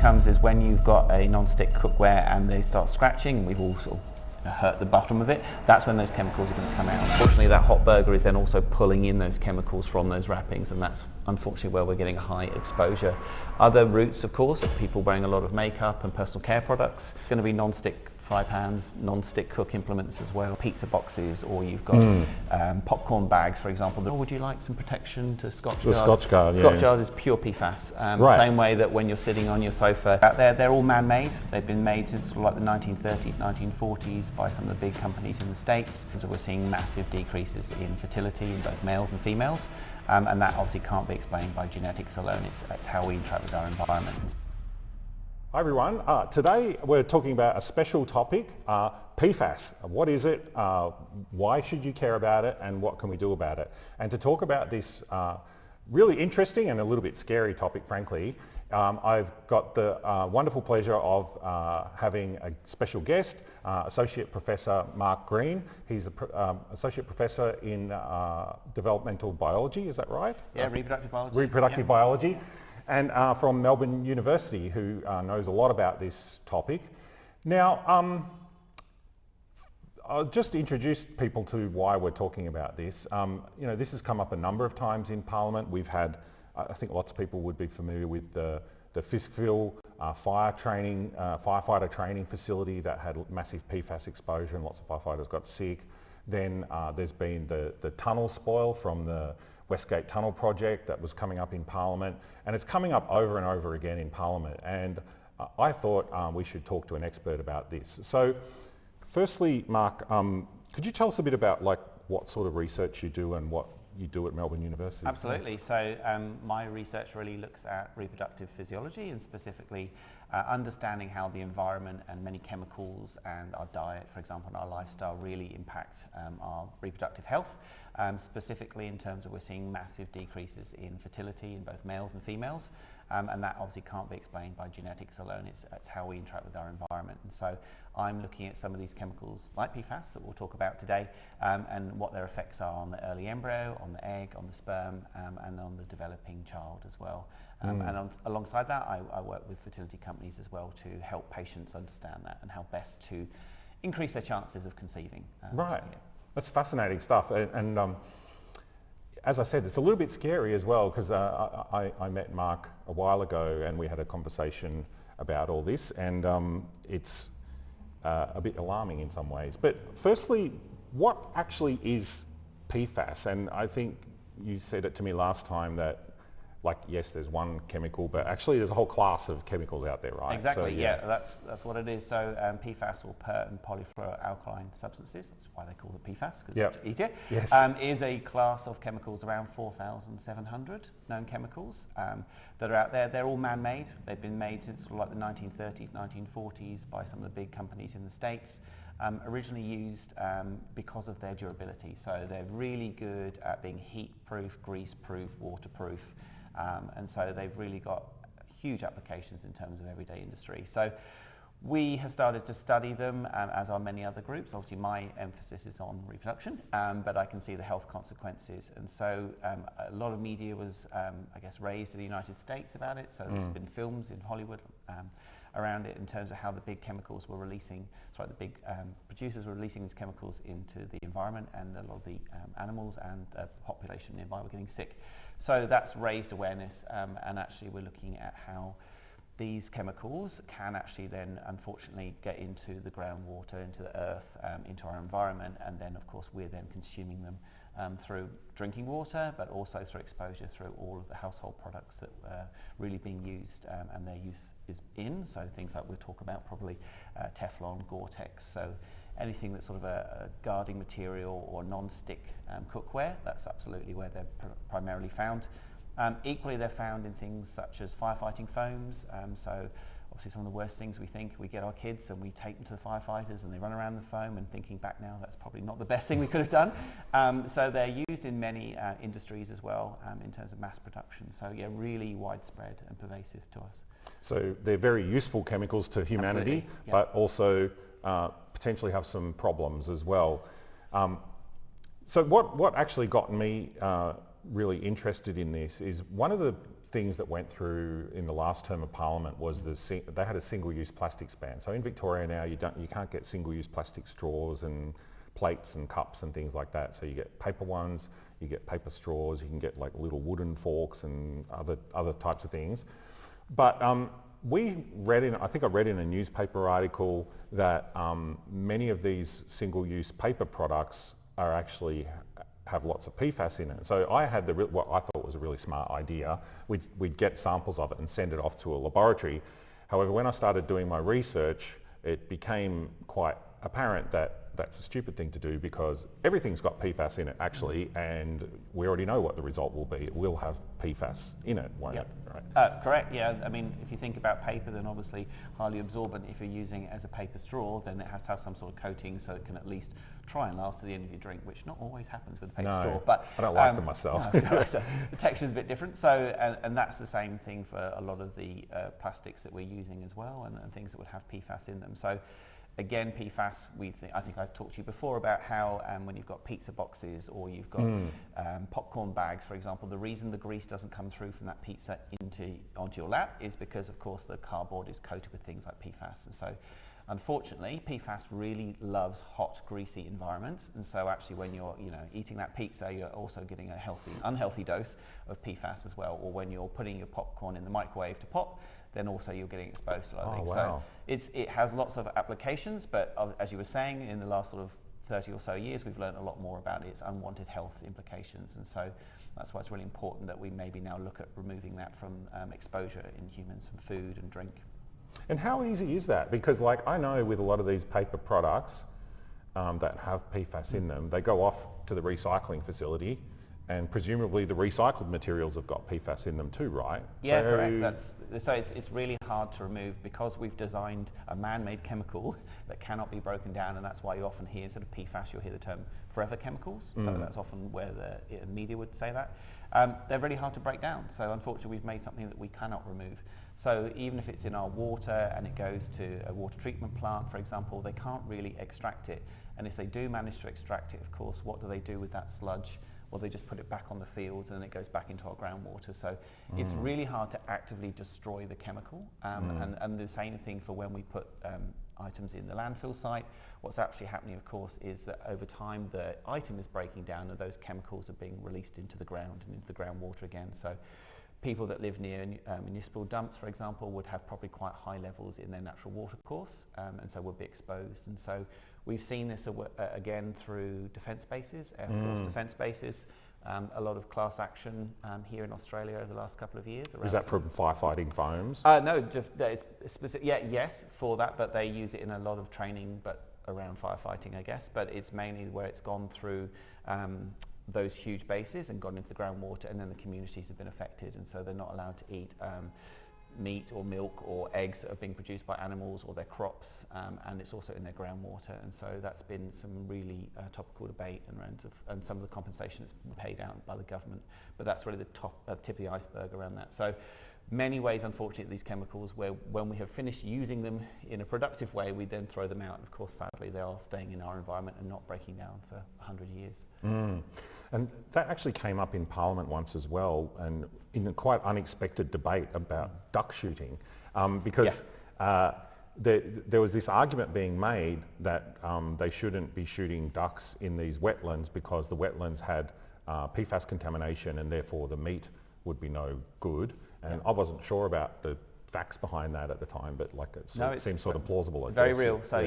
comes is when you've got a non-stick cookware and they start scratching, we've all sort of hurt the bottom of it, that's when those chemicals are going to come out. Unfortunately, that hot burger is then also pulling in those chemicals from those wrappings, and that's unfortunately where we're getting a high exposure. Other routes, of course, are people wearing a lot of makeup and personal care products. It's going to be non-stick fry pans, non-stick cook implements as well, pizza boxes, or you've got popcorn bags, for example. Or would you like some protection to Scotch Guard? Scotch Guard, Scotch Guard is pure PFAS. Right. Same way that when you're sitting on your sofa out there, they're all man-made. They've been made since sort of like the 1930s, 1940s by some of the big companies in the States. So we're seeing massive decreases in fertility in both males and females. And that obviously can't be explained by genetics alone. It's how we interact with our environment. Hi everyone, today we're talking about a special topic, PFAS. What is it, why should you care about it, and what can we do about it? And to talk about this really interesting and a little bit scary topic, frankly, I've got the wonderful pleasure of having a special guest, Associate Professor Mark Green. He's an Associate Professor in Developmental Biology, is that right? Yeah, reproductive biology. Reproductive biology. And from Melbourne University, who knows a lot about this topic. Now, I'll just introduce people to why we're talking about this. You know, this has come up a number of times in Parliament. We've had, I think lots of people would be familiar with the Fiskville firefighter training facility that had massive PFAS exposure and lots of firefighters got sick. Then there's been the tunnel spoil from the Westgate Tunnel project that was coming up in Parliament, and it's coming up over and over again in Parliament, and I thought we should talk to an expert about this. So firstly, Mark, could you tell us a bit about what sort of research you do and what you do at Melbourne University? Absolutely. So my research really looks at reproductive physiology and specifically understanding how the environment and many chemicals and our diet, for example, and our lifestyle really impact our reproductive health. Specifically in terms of we're seeing massive decreases in fertility in both males and females, and that obviously can't be explained by genetics alone. It's how we interact with our environment. And so I'm looking at some of these chemicals like PFAS that we'll talk about today, and what their effects are on the early embryo, on the egg, on the sperm, and on the developing child as well. And alongside that, I work with fertility companies as well to help patients understand that and how best to increase their chances of conceiving. Right. That's fascinating stuff, and as I said, it's a little bit scary as well, because I met Mark a while ago and we had a conversation about all this, and it's a bit alarming in some ways. But firstly, what actually is PFAS? And I think you said it to me last time that, yes, there's one chemical, but actually there's a whole class of chemicals out there, right? Exactly, so, yeah, that's what it is. So PFAS, or per and polyfluoroalkyl substances, that's why they call it PFAS, because it's easier, yes. Is a class of chemicals, around 4,700 known chemicals that are out there. They're all man-made. They've been made since sort of like the 1930s, 1940s by some of the big companies in the States. Originally used because of their durability. So they're really good at being heat-proof, grease-proof, waterproof. And so they've really got huge applications in terms of everyday industry. So we have started to study them, as are many other groups. Obviously my emphasis is on reproduction, but I can see the health consequences. And so a lot of media was, I guess, raised in the United States about it. So there's been films in Hollywood around it in terms of how the big chemicals were releasing, the big producers were releasing these chemicals into the environment, and a lot of the animals and the population nearby were getting sick. So that's raised awareness, and actually we're looking at how these chemicals can actually then unfortunately get into the groundwater, into the earth, into our environment, and then of course we're then consuming them through drinking water, but also through exposure through all of the household products that are really being used, and their use is in. So things like we'll talk about probably Teflon, Gore-Tex, so anything that's sort of a guarding material or non-stick cookware, that's absolutely where they're primarily found. Equally, they're found in things such as firefighting foams. So obviously some of the worst things we get our kids and we take them to the firefighters and they run around the foam, and thinking back now, that's probably not the best thing we could have done. So they're used in many industries as well, in terms of mass production. So yeah, really widespread and pervasive to us. So they're very useful chemicals to humanity, yeah. but also potentially have some problems as well. So what actually got me really interested in this is one of the things that went through in the last term of Parliament was they had a single-use plastics ban. So in Victoria now, you can't get single-use plastic straws and plates and cups and things like that. So you get paper ones, you get paper straws, you can get like little wooden forks and other types of things. But I think I read in a newspaper article that many of these single-use paper products are actually have lots of PFAS in it. So I had what I thought was a really smart idea. We'd get samples of it and send it off to a laboratory. However, when I started doing my research, it became quite apparent that that's a stupid thing to do because everything's got PFAS in it actually, and we already know what the result will be. It will have PFAS in it, won't it? Right. Correct, yeah. I mean, if you think about paper, then obviously highly absorbent. If you're using it as a paper straw, then it has to have some sort of coating so it can at least try and last to the end of your drink, which not always happens with a paper straw. But I don't like them myself. So the texture's a bit different. So, and that's the same thing for a lot of the plastics that we're using as well, and things that would have PFAS in them. So, again, PFAS, I think I've talked to you before about how when you've got pizza boxes or you've got popcorn bags, for example, the reason the grease doesn't come through from that pizza onto your lap is because, of course, the cardboard is coated with things like PFAS. And so, unfortunately, PFAS really loves hot, greasy environments. And so, actually, when you're eating that pizza, you're also getting a unhealthy dose of PFAS as well. Or when you're putting your popcorn in the microwave to pop, then also you're getting exposed to other things. Wow. So it has lots of applications, but as you were saying, in the last sort of 30 or so years, we've learned a lot more about its unwanted health implications. And so that's why it's really important that we maybe now look at removing that from exposure in humans from food and drink. And how easy is that? Because I know with a lot of these paper products that have PFAS in them, they go off to the recycling facility, and presumably the recycled materials have got PFAS in them too, right? Yeah, correct. So it's really hard to remove because we've designed a man-made chemical that cannot be broken down, and that's why you often hear, instead of PFAS, you'll hear the term forever chemicals. So that's often where the media would say that. They're really hard to break down. So unfortunately, we've made something that we cannot remove. So even if it's in our water and it goes to a water treatment plant, for example, they can't really extract it. And if they do manage to extract it, of course, what do they do with that sludge? Well, they just put it back on the fields and it goes back into our groundwater. So it's really hard to actively destroy the chemical. And the same thing for when we put items in the landfill site. What's actually happening, of course, is that over time the item is breaking down and those chemicals are being released into the ground and into the groundwater again. So people that live near municipal dumps, for example, would have probably quite high levels in their natural water course, and so would be exposed. And so we've seen this again through defence bases, Air Force defence bases, a lot of class action here in Australia over the last couple of years. Is that from firefighting foams? No, just it's specific. Yeah, yes, for that, but they use it in a lot of training, but around firefighting, I guess. But it's mainly where it's gone through those huge bases and gone into the groundwater, and then the communities have been affected, and so they're not allowed to eat meat or milk or eggs that are being produced by animals or their crops, and it's also in their groundwater. And so that's been some really topical debate and some of the compensation that's been paid out by the government. But that's really the tip of the iceberg around that. So many ways, unfortunately, these chemicals, where when we have finished using them in a productive way, we then throw them out. And of course, sadly, they are staying in our environment and not breaking down for 100 years. And that actually came up in Parliament once as well, and in a quite unexpected debate about duck shooting, because there was this argument being made that they shouldn't be shooting ducks in these wetlands because the wetlands had PFAS contamination and therefore the meat would be no good. And I wasn't sure about the facts behind that at the time, but it seems sort of plausible. Very real. So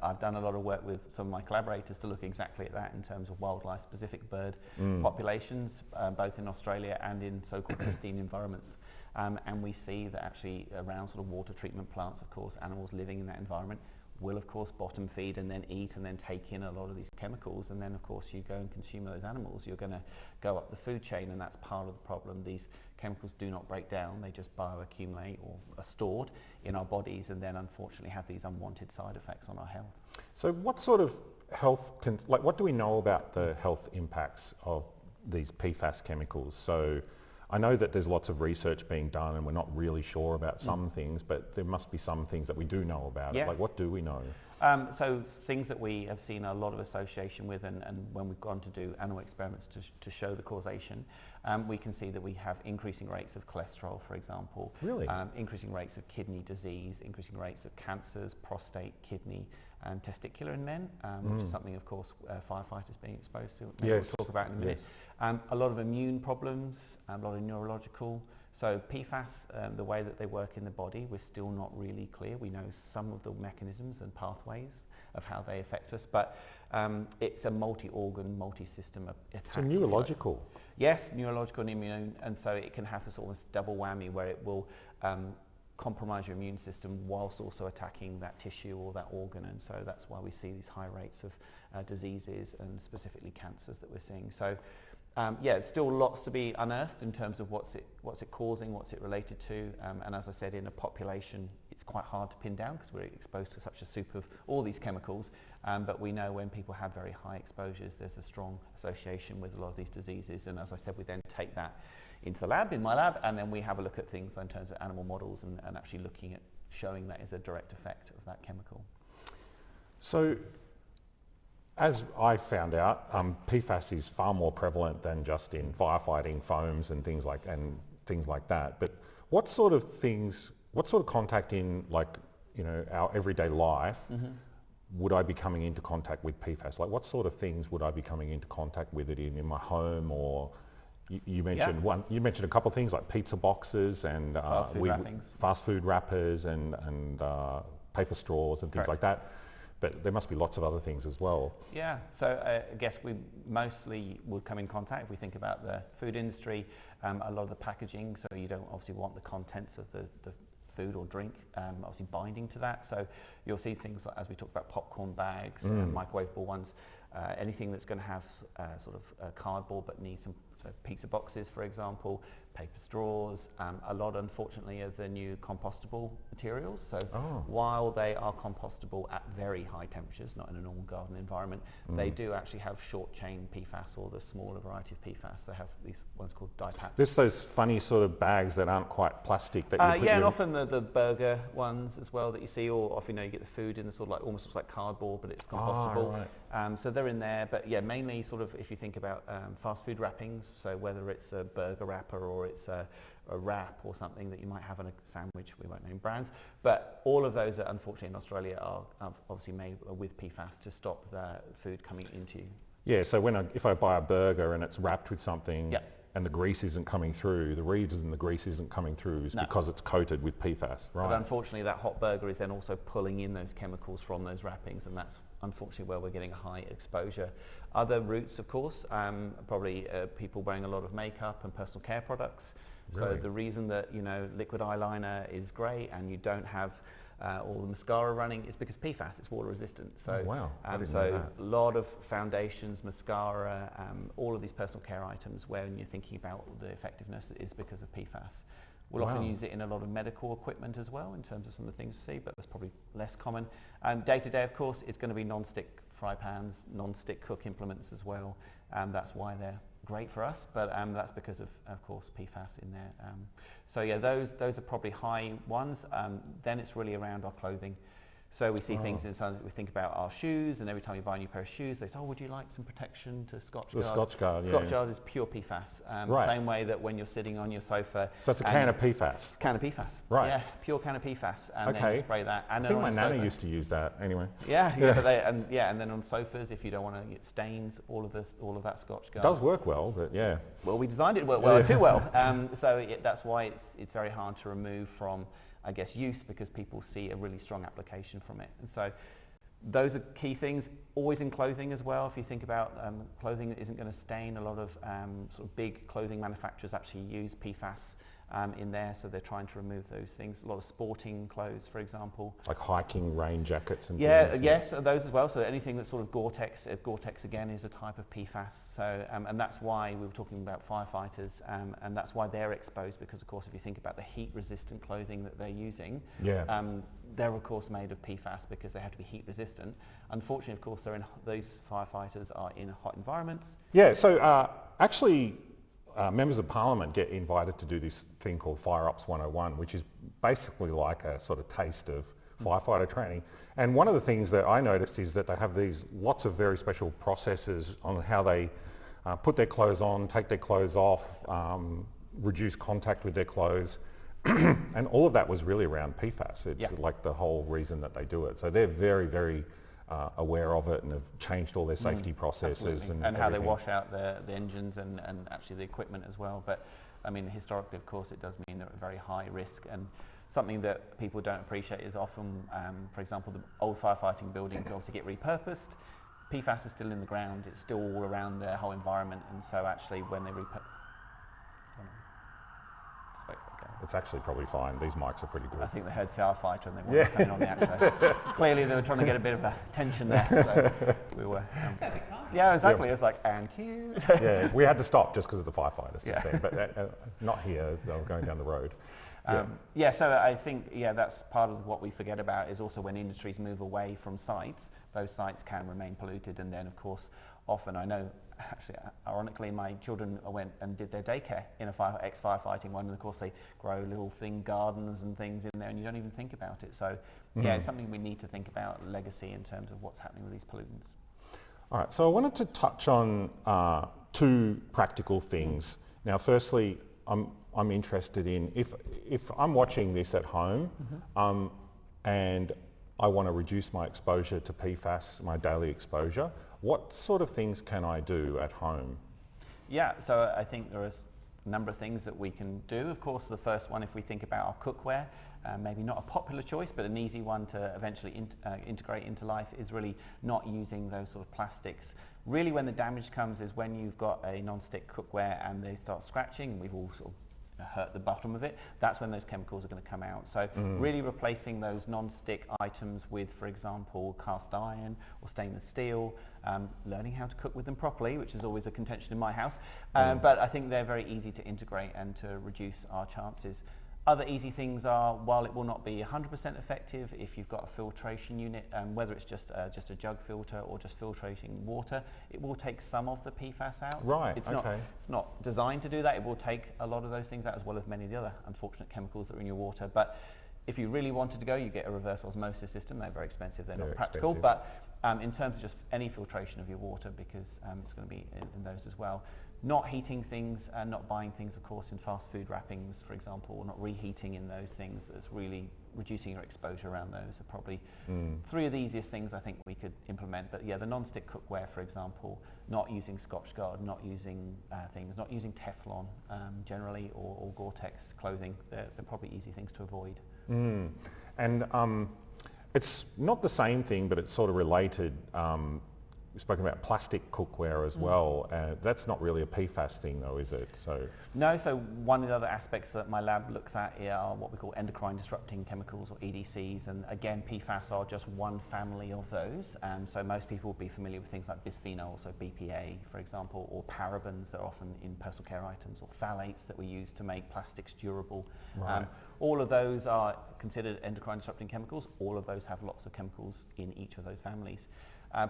I've done a lot of work with some of my collaborators to look exactly at that in terms of wildlife-specific bird populations, both in Australia and in so-called pristine environments. And we see that actually around sort of water treatment plants, of course, animals living in that environment will, of course, bottom feed and then eat and then take in a lot of these chemicals. And then, of course, you go and consume those animals. You're going to go up the food chain, and that's part of the problem. These chemicals do not break down. They just bioaccumulate or are stored in our bodies and then, unfortunately, have these unwanted side effects on our health. So what sort of health, what do we know about the health impacts of these PFAS chemicals? So I know that there's lots of research being done and we're not really sure about some things, but there must be some things that we do know about it. Like, what do we know? So things that we have seen a lot of association with, and when we've gone to do animal experiments to show the causation, we can see that we have increasing rates of cholesterol, for example. Really? Increasing rates of kidney disease, increasing rates of cancers, prostate, kidney, and testicular in men, which is something, of course, firefighters being exposed to. Maybe we'll talk about in a minute. Yes. A lot of immune problems, a lot of neurological. So PFAS, the way that they work in the body, we're still not really clear. We know some of the mechanisms and pathways of how they affect us, but it's a multi-organ, multi-system attack. So neurological? Yes, neurological and immune, and so it can have this almost double whammy where it will compromise your immune system whilst also attacking that tissue or that organ, and so that's why we see these high rates of diseases and specifically cancers that we're seeing. So yeah, it's still lots to be unearthed in terms of what's it causing, what's it related to, and as I said, in a population it's quite hard to pin down because we're exposed to such a soup of all these chemicals, but we know when people have very high exposures there's a strong association with a lot of these diseases, and as I said, we then take that into the lab, in my lab, and then we have a look at things in terms of animal models and actually looking at showing that is a direct effect of that chemical. So as I found out, PFAS is far more prevalent than just in firefighting foams and things like that. But what sort of contact in, like, you know, our everyday life would I be coming into contact with PFAS? Like, what sort of things would I be coming into contact with it in my home? Or you mentioned You mentioned a couple of things like pizza boxes and fast food wrappers and paper straws and things like that. But there must be lots of other things as well. Yeah, so I guess we mostly would come in contact, if we think about the food industry, a lot of the packaging, so you don't obviously want the contents of the food or drink obviously binding to that. So you'll see things like, as we talked about, popcorn bags, microwavable ones, anything that's going to have sort of cardboard but needs some pizza boxes, for example, paper straws, a lot, unfortunately, of the new compostable materials. So while they are compostable at very high temperatures, not in a normal garden environment, they do actually have short chain PFAS, or the smaller variety of PFAS. They have these ones called dipats. There's those funny sort of bags that aren't quite plastic that you put and often the burger ones as well that you see, or often, you know, you get the food in the sort of like, almost looks like cardboard, but it's compostable. Right. So they're in there, but yeah, mainly sort of if you think about fast food wrappings, so whether it's a burger wrapper or it's a wrap or something that you might have on a sandwich, we won't name brands, but all of those, unfortunately, in Australia are obviously made with PFAS to stop the food coming into you. Yeah, so if I buy a burger and it's wrapped with something and the grease isn't coming through, the reason the grease isn't coming through is because it's coated with PFAS, right? But unfortunately, that hot burger is then also pulling in those chemicals from those wrappings, and that's unfortunately where we're getting a high exposure. Other routes, of course, probably people wearing a lot of makeup and personal care products. Really? So the reason that, you know, liquid eyeliner is great and you don't have all the mascara running is because PFAS, it's water resistant. So, so a lot of foundations, mascara, all of these personal care items, when you're thinking about the effectiveness, is because of PFAS. We'll often use it in a lot of medical equipment as well, in terms of some of the things you see, but that's probably less common. Day to day, of course, it's going to be non-stick fry pans, non-stick cook implements as well. That's why they're great for us, but that's because of course, PFAS in there. So yeah, those are probably high ones. Then it's really around our clothing. So we see things inside, we think about our shoes, and every time you buy a new pair of shoes, they say, oh, would you like some protection to Scotch Guard? The Scotch Guard, Scotch Guard is pure PFAS. Same way that when you're sitting on your sofa. So it's a can of PFAS? Can of PFAS. Right. Yeah, pure can of PFAS. And then you spray that. And I think my nana used to use that anyway. Yeah. And then on sofas, if you don't want to get stains, all of that Scotch Guard. It does work well, but yeah. Well, we designed it well, too well. So that's why it's very hard to remove from, I guess, use, because people see a really strong application from it. And so those are key things. Always in clothing as well. If you think about clothing that isn't going to stain, a lot of sort of big clothing manufacturers actually use PFAS in there, so they're trying to remove those things. A lot of sporting clothes, for example. Like hiking rain jackets and things. Yes, those as well. So anything that's sort of Gore-Tex. Gore-Tex again is a type of PFAS. So and that's why we were talking about firefighters, and that's why they're exposed, because of course if you think about the heat-resistant clothing that they're using, they're of course made of PFAS because they have to be heat-resistant. Unfortunately, of course, those firefighters are in hot environments. Yeah. So actually. Members of Parliament get invited to do this thing called Fire Ops 101, which is basically like a sort of taste of firefighter training. And one of the things that I noticed is that they have these lots of very special processes on how they put their clothes on, take their clothes off, reduce contact with their clothes. And all of that was really around PFAS. It's like the whole reason that they do it. So they're very, very aware of it and have changed all their safety processes. And how they wash out the engines and actually the equipment as well. But I mean, historically, of course, it does mean they're at very high risk. And something that people don't appreciate is often, for example, the old firefighting buildings obviously get repurposed. PFAS is still in the ground. It's still all around their whole environment. And so actually when they It's actually probably fine. These mics are pretty good. I think they heard firefighter and they wanted to come on the actual. Clearly they were trying to get a bit of a tension there. So we were. Yeah, exactly. It was like, and cue. Yeah, we had to stop just because of the firefighters just then, but not here. They were going down the road. So I think that's part of what we forget about is also when industries move away from sites, those sites can remain polluted, and then of course often I know actually ironically my children went and did their daycare in a ex-firefighting one, and of course they grow little gardens and things in there and you don't even think about it. So it's something we need to think about, legacy in terms of what's happening with these pollutants. All right, so I wanted to touch on two practical things. Now firstly, I'm interested in if I'm watching this at home and I want to reduce my exposure to PFAS, my daily exposure, what sort of things can I do at home? Yeah, so I think there are a number of things that we can do. Of course, the first one, if we think about our cookware, maybe not a popular choice, but an easy one to eventually integrate into life is really not using those sort of plastics. Really when the damage comes is when you've got a non-stick cookware and they start scratching, and we've all sort of hurt the bottom of it, that's when those chemicals are going to come out. So really replacing those non-stick items with, for example, cast iron or stainless steel, learning how to cook with them properly, which is always a contention in my house, but I think they're very easy to integrate and to reduce our chances. Other easy things are, while it will not be 100% effective, if you've got a filtration unit, whether it's just a jug filter or just filtrating water, it will take some of the PFAS out. Right, it's not designed to do that. It will take a lot of those things out, as well as many of the other unfortunate chemicals that are in your water. But if you really wanted to go, you get a reverse osmosis system. They're very expensive. They're not practical. But in terms of just any filtration of your water, because it's going to be in those as well. Not heating things and not buying things, of course, in fast food wrappings, for example, or not reheating in those things. That's really reducing your exposure around those are probably three of the easiest things I think we could implement. But the non-stick cookware, for example, not using Scotchgard, not using things, not using Teflon generally, or Gore-Tex clothing. They're probably easy things to avoid. And it's not the same thing, but it's sort of related. We've spoken about plastic cookware as well. That's not really a PFAS thing though, is it? No, so one of the other aspects that my lab looks at are what we call endocrine disrupting chemicals, or EDCs, and again PFAS are just one family of those. So most people will be familiar with things like bisphenol, so BPA for example, or parabens that are often in personal care items, or phthalates that we use to make plastics durable. Right. All of those are considered endocrine disrupting chemicals. All of those have lots of chemicals in each of those families.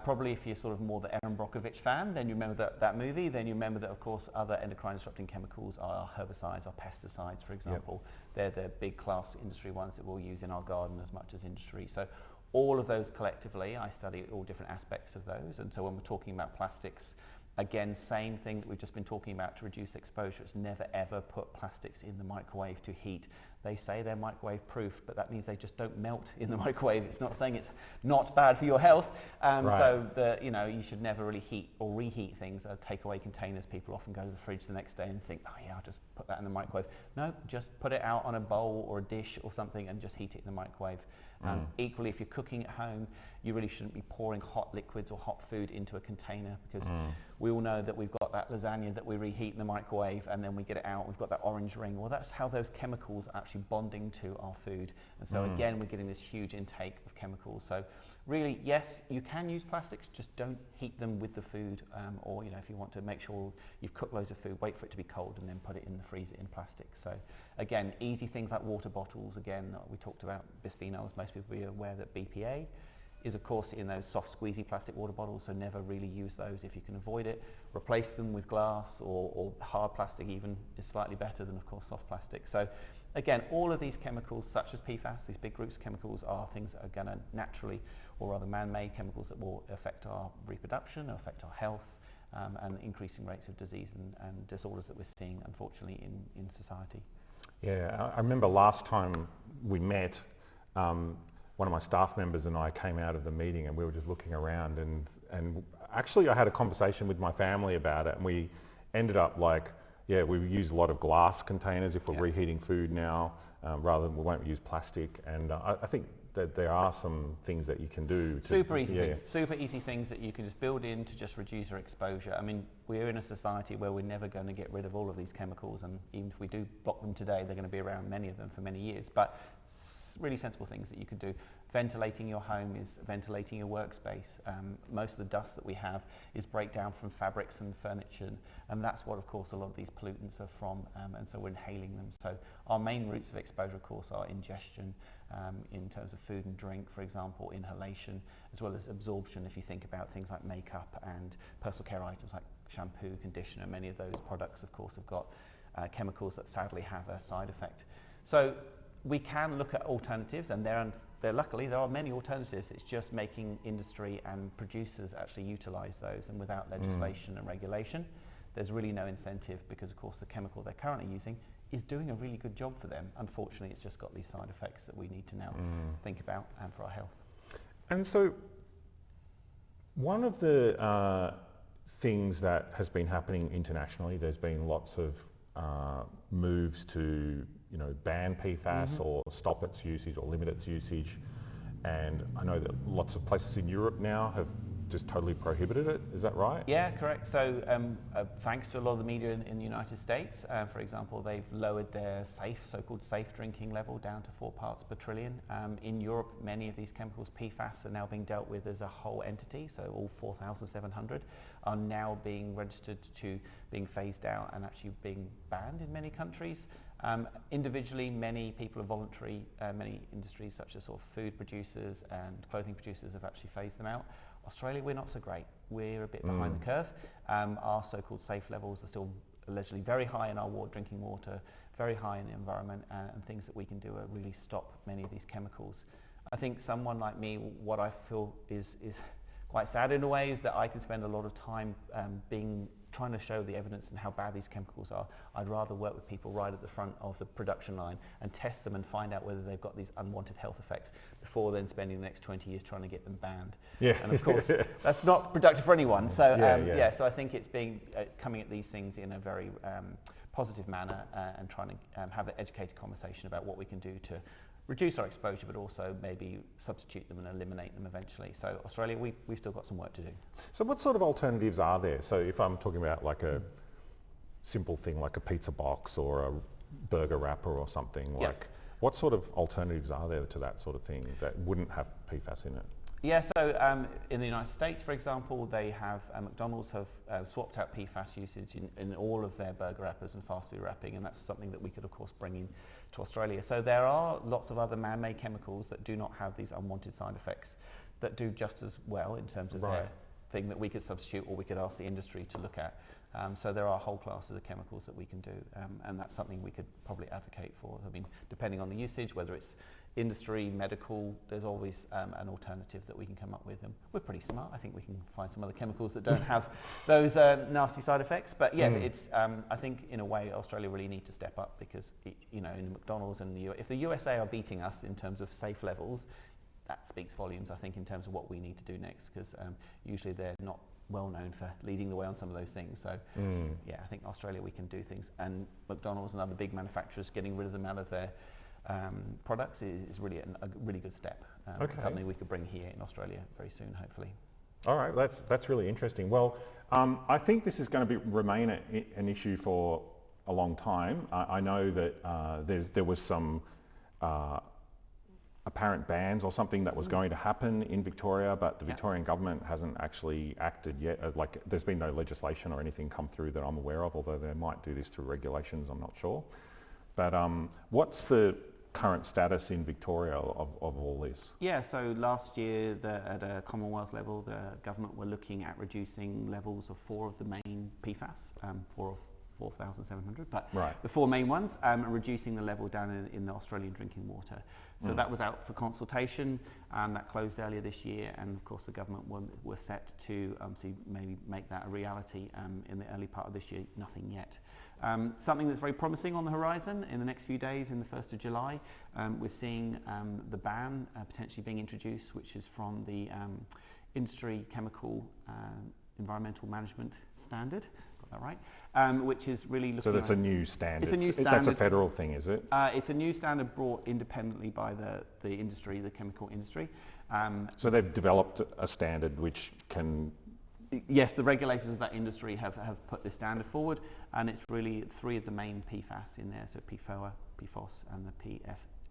Probably if you're sort of more the Erin Brockovich fan, then you remember that movie, then you remember that of course other endocrine disrupting chemicals are herbicides, or pesticides for example. They're the big class industry ones that we'll use in our garden as much as industry. So all of those collectively, I study all different aspects of those, and so when we're talking about plastics, again, same thing that we've just been talking about to reduce exposure. It's never ever put plastics in the microwave to heat. They say they're microwave proof, but that means they just don't melt in the microwave. It's not saying it's not bad for your health. So you should never really heat or reheat things. Takeaway containers, people often go to the fridge the next day and think, oh yeah, I'll just put that in the microwave. No, just put it out on a bowl or a dish or something and just heat it in the microwave. Equally, if you're cooking at home, you really shouldn't be pouring hot liquids or hot food into a container, because we all know that we've got that lasagna that we reheat in the microwave and then we get it out, we've got that orange ring. Well, that's how those chemicals are actually bonding to our food. And so again, we're getting this huge intake of chemicals. So really, yes, you can use plastics, just don't heat them with the food, or if you want to make sure you've cooked loads of food, wait for it to be cold and then put it in the freezer in plastic. So again, easy things like water bottles. Again, we talked about bisphenols. Most people will be aware that BPA is of course in those soft squeezy plastic water bottles, so never really use those if you can avoid it. Replace them with glass or hard plastic even is slightly better than of course soft plastic. So again, all of these chemicals, such as PFAS, these big groups of chemicals, are things that are going to naturally, or rather man-made chemicals that will affect our reproduction, affect our health, and increasing rates of disease and disorders that we're seeing, unfortunately, in society. Yeah, I remember last time we met, one of my staff members and I came out of the meeting and we were just looking around, and actually I had a conversation with my family about it, and we ended up we use a lot of glass containers if we're reheating food now, rather than we won't use plastic, and I think that there are some things that you can do. Super easy things that you can just build in to just reduce your exposure. I mean, we're in a society where we're never going to get rid of all of these chemicals, and even if we do block them today, they're going to be around, many of them, for many years. But really sensible things that you can do. Ventilating your home is ventilating your workspace. Most of the dust that we have is breakdown from fabrics and furniture, and that's what, of course, a lot of these pollutants are from, and so we're inhaling them. So our main routes of exposure, of course, are ingestion, in terms of food and drink, for example, inhalation, as well as absorption if you think about things like makeup and personal care items like shampoo, conditioner. Many of those products, of course, have got chemicals that sadly have a side effect. So we can look at alternatives, and luckily there are many alternatives. It's just making industry and producers actually utilise those, and without legislation and regulation, there's really no incentive, because of course the chemical they're currently using is doing a really good job for them. Unfortunately, it's just got these side effects that we need to now think about, and for our health. And so one of the things that has been happening internationally, there's been lots of moves to ban PFAS or stop its usage or limit its usage, and I know that lots of places in Europe now have just totally prohibited it. Is that right? Yeah, correct. So thanks to a lot of the media in the United States, for example, they've lowered their so-called safe drinking level down to 4 parts per trillion. In Europe, many of these chemicals, PFAS, are now being dealt with as a whole entity, so all 4,700 are now being registered to being phased out and actually being banned in many countries. Individually, many people are voluntary. Many industries, such as sort of food producers and clothing producers, have actually phased them out. Australia, we're not so great. We're a bit behind the curve. Our so-called safe levels are still allegedly very high in our drinking water, very high in the environment, and things that we can do are really stop many of these chemicals. I think someone like me, what I feel is quite sad in a way, is that I can spend a lot of time trying to show the evidence and how bad these chemicals are. I'd rather work with people right at the front of the production line and test them and find out whether they've got these unwanted health effects, before then spending the next 20 years trying to get them banned. Yeah. And of course, that's not productive for anyone. So so I think it's coming at these things in a very positive manner, and trying to have an educated conversation about what we can do to reduce our exposure, but also maybe substitute them and eliminate them eventually. So Australia, we've still got some work to do. So what sort of alternatives are there? So if I'm talking about like a simple thing like a pizza box or a burger wrapper or something, what sort of alternatives are there to that sort of thing that wouldn't have PFAS in it? Yeah, so in the United States, for example, they have, McDonald's have swapped out PFAS usage in all of their burger wrappers and fast food wrapping, and that's something that we could, of course, bring in to Australia. So there are lots of other man-made chemicals that do not have these unwanted side effects, that do just as well in terms of their thing, that we could substitute, or we could ask the industry to look at. So there are whole classes of chemicals that we can do, and that's something we could probably advocate for. I mean, depending on the usage, whether it's industry, medical, there's always an alternative that we can come up with. And we're pretty smart. I think we can find some other chemicals that don't have those nasty side effects. But yeah, it's I think in a way Australia really need to step up, because in McDonald's and if the USA are beating us in terms of safe levels, that speaks volumes, I think, in terms of what we need to do next, because usually they're not well known for leading the way on some of those things. So yeah, I think Australia, we can do things, and McDonald's and other big manufacturers getting rid of them out of their products is really a really good step. Something we could bring here in Australia very soon, hopefully. All right, that's really interesting. Well, I think this is going to remain an issue for a long time. I know that there was some apparent bans or something that was going to happen in Victoria, but the Victorian government hasn't actually acted yet. There's been no legislation or anything come through that I'm aware of, although they might do this through regulations, I'm not sure. But what's the current status in Victoria of all this? Yeah, so last year at a Commonwealth level, the government were looking at reducing levels of 4 of the main PFAS, four 4,700, but Right. the four main ones, reducing the level down in the Australian drinking water. So that was out for consultation, that closed earlier this year, and of course the government were set to maybe make that a reality in the early part of this year. Nothing yet. Something that's very promising on the horizon in the next few days, in the 1st of July, we're seeing the ban potentially being introduced, which is from the Industry Chemical Environmental Management Standard. Got that right? Which is really looking. So that's a new standard. It's a new standard. That's a federal thing, is it? It's a new standard brought independently by the industry, the chemical industry. So they've developed a standard which can. Yes, the regulators of that industry have put this standard forward, and it's really three of the main PFAS in there, so PFOA, PFOS, and the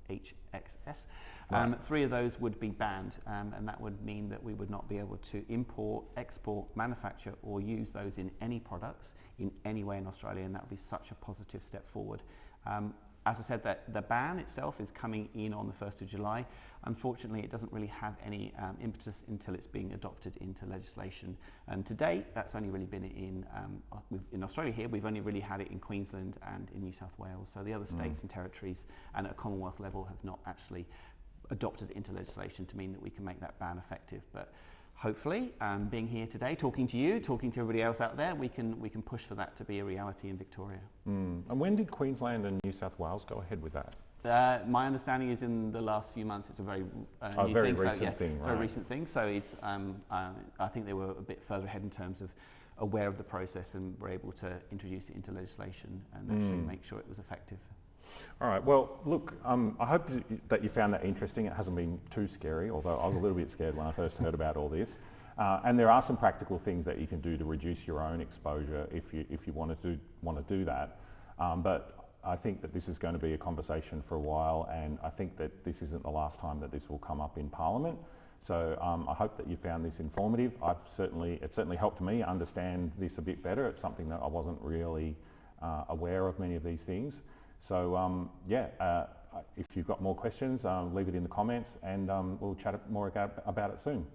PFHXS. Right. Three of those would be banned, and that would mean that we would not be able to import, export, manufacture, or use those in any products in any way in Australia, and that would be such a positive step forward. As I said, that the ban itself is coming in on the 1st of July. Unfortunately, it doesn't really have any impetus until it's being adopted into legislation. And to date, that's only really been in Australia here, we've only really had it in Queensland and in New South Wales. So the other states and territories and at a Commonwealth level have not actually adopted it into legislation to mean that we can make that ban effective. But hopefully, being here today, talking to you, talking to everybody else out there, we can push for that to be a reality in Victoria. And when did Queensland and New South Wales go ahead with that? My understanding is in the last few months. It's a very new very thing. recent thing, right? Very recent thing. So it's I think they were a bit further ahead in terms of aware of the process and were able to introduce it into legislation and actually make sure it was effective. All right, well, look, I hope that you found that interesting. It hasn't been too scary, although I was a little bit scared when I first heard about all this. And there are some practical things that you can do to reduce your own exposure if you want to do that. But I think that this is going to be a conversation for a while, and I think that this isn't the last time that this will come up in Parliament. So I hope that you found this informative. It certainly helped me understand this a bit better. It's something that I wasn't really aware of, many of these things. So if you've got more questions, leave it in the comments, and we'll chat more about it soon.